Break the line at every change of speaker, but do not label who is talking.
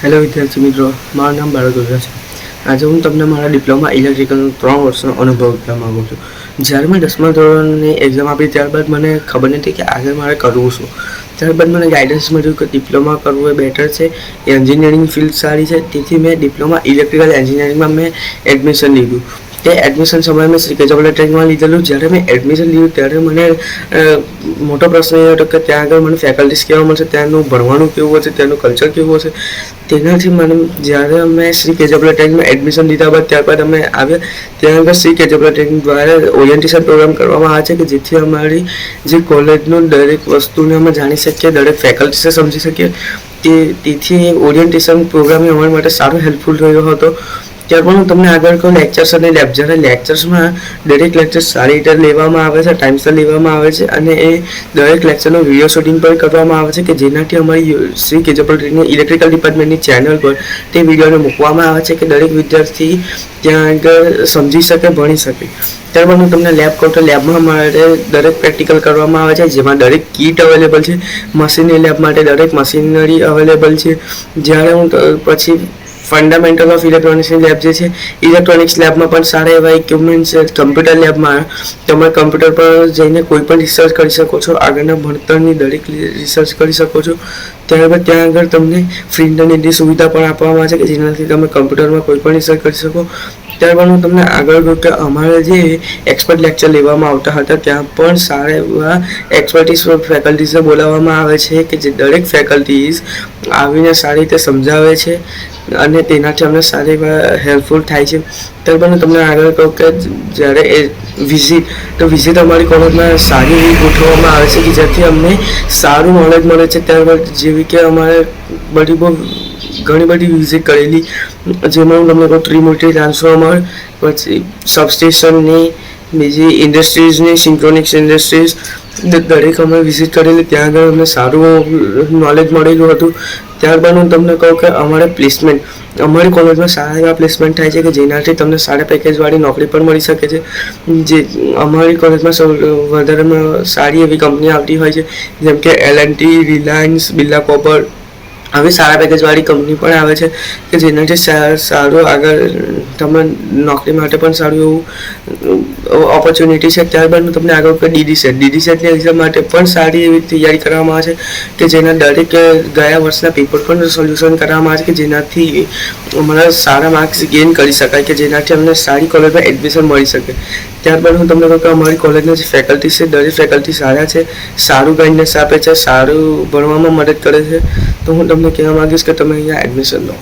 Hello વિદ્યાર્થી મિત્રો, મારું નામ બાળક ગોધરા છે. આજે હું તમને મારા ડિપ્લોમા ઇલેક્ટ્રિકલનો 3 વર્ષનો અનુભવ કહેવા માગું છું. જ્યારે મેં 10મા ધોરણની એક્ઝામ આપી ત્યારબાદ મને ખબર નથી કે આગળ મારે કરવું શું. ત્યારબાદ મને ગાઈડન્સ મળ્યું કે ડિપ્લોમા કરવું એ બેટર છે, એ એન્જિનિયરિંગ ફિલ્ડ સારી છે. તેથી મેં ડિપ્લોમા ઇલેક્ટ્રિકલ એન્જિનિયરિંગમાં મેં એડમિશન લીધું. તે એડમિશન સમયે મેં શ્રી કેજવલ ટેકમાં લીધેલું. જ્યારે મેં એડમિશન લીધું ત્યારે મને મોટો પ્રશ્ન એ હતો કે ત્યાં આગળ મને ફેકલ્ટીઝ કેવા મળશે, ત્યાંનું ભણવાનું કેવું હશે, ત્યાંનું કલ્ચર કેવું હશે. તેનાથી મને જ્યારે અમે શ્રી કેજવલ ટેકમાં એડમિશન લીધા બાદ ત્યારબાદ અમે આવ્યા, ત્યાં આગળ શ્રી કેજવલ ટેક દ્વારા ઓરિએન્ટેશન પ્રોગ્રામ કરવામાં આવે છે કે જેથી અમારી જે કોલેજનું દરેક વસ્તુને અમે જાણી શકીએ, દરેક ફેકલ્ટીઝને સમજી શકીએ. તેથી ઓરિએન્ટેશન પ્રોગ્રામ અમારા માટે સારો હેલ્પફુલ રહ્યો હતો. ત્યાર પણ હું તમને આગળ કહું લેક્ચર્સ અને લેબ. જ્યારે લેક્ચર્સમાં દરેક લેક્ચર સારી રીતે લેવામાં આવે છે, ટાઈમસર લેવામાં આવે છે અને એ દરેક લેક્ચરનું વિડીયો શૂટિંગ પણ કરવામાં આવે છે કે જેનાથી અમારી શ્રી કેજવલ ટેકની ઇલેક્ટ્રિકલ ડિપાર્ટમેન્ટની ચેનલ પર તે વિડીયોને મૂકવામાં આવે છે કે દરેક વિદ્યાર્થી ત્યાં આગળ સમજી શકે, ભણી શકે. ત્યારબાદ હું તમને લેબ કહું તો લેબમાં અમારે દરેક પ્રેક્ટિકલ કરવામાં આવે છે, જેમાં દરેક કીટ અવેલેબલ છે. મશીનરી લેબ માટે દરેક મશીનરી અવેલેબલ છે. જ્યારે હું પછી ફંડામેન્ટલ ઓફ ઇલેક્ટ્રોનિક્સની લેબ જે છે, ઇલેક્ટ્રોનિક્સ લેબમાં પણ સારા એવા ઇક્વિપમેન્ટ્સ છે. કમ્પ્યુટર લેબમાં તમે કમ્પ્યુટર પર જઈને કોઈ પણ રિસર્ચ કરી શકો છો, આગળના ભણતરની દરેક રિસર્ચ કરી શકો છો. ત્યારબાદ ત્યાં આગળ તમને ફ્રી ઇન્ટરનેટની સુવિધા પણ આપવામાં આવે છે કે જેનાથી તમે કમ્પ્યુટરમાં કોઈ પણ રિસર્ચ કરી શકો. ત્યારબાદ હું તમને આગળ કહું કે અમારા જે એક્સપર્ટ લેક્ચર લેવામાં આવતા હતા ત્યાં પણ સારા એવા એક્સપર્ટીસ ફેકલ્ટીઝને બોલાવવામાં આવે છે કે જે દરેક ફેકલ્ટીઝ આવીને સારી રીતે સમજાવે છે અને તેનાથી અમને સારી એવા હેલ્પફુલ થાય છે. ત્યારબાદ હું તમને આગળ કહું કે જ્યારે એ વિઝિટ અમારી કોલેજમાં સારી એવી ગોઠવવામાં આવે છે કે જેથી અમને સારું નોલેજ મળે છે. ત્યારબાદ જેવી કે અમારે ઘણી બધી વિઝિટ કરેલી, જેમાં હું તમને કહું ત્રિમૂર્તિ ટ્રાન્સફોર્મર, પછી સબસ્ટેશનની, બીજી ઇન્ડસ્ટ્રીઝની, સિન્ક્રોનિક્સ ઇન્ડસ્ટ્રીઝ, દરેક અમે વિઝિટ કરેલી. ત્યાં આગળ અમને સારું નોલેજ મળેલું હતું. ત્યારબાદ હું તમને કહું કે અમારે પ્લેસમેન્ટ, અમારી કોલેજમાં સારા એવા પ્લેસમેન્ટ થાય છે કે જેનાથી તમને સારા પેકેજવાળી નોકરી પણ મળી શકે છે. જે અમારી કોલેજમાં વધારેમાં સારી એવી કંપની આવતી હોય છે, જેમ કે L&T, રિલાયન્સ, બિરલા કોપર, આવી સારા પેકેજવાળી કંપની પણ આવે છે કે જેનાથી સારું આગળ તમે નોકરી માટે પણ સારું એવું ઓપોર્ચ્યુનિટી છે. ત્યારબાદ હું તમને આગળ કહું ડીડી-સેટની એક્ઝામ માટે પણ સારી એવી તૈયારી કરવામાં આવે છે કે જેના દરેક ગયા વર્ષના પેપર પણ સોલ્યુશન કરવામાં આવે છે કે જેનાથી અમારા સારા માર્ક્સ ગેઇન કરી શકાય કે જેનાથી અમને સારી કોલેજમાં એડમિશન મળી શકે. ત્યારબાદ હું તમને કહું કે અમારી કોલેજના જે ફેકલ્ટી છે, દરેક ફેકલ્ટી સારા છે, સારું ગાઈડન્સ આપે છે, સારું ભણવામાં મદદ કરે છે. તો હું તમને કહેવા માગીશ કે તમે અહીંયા એડમિશન લો.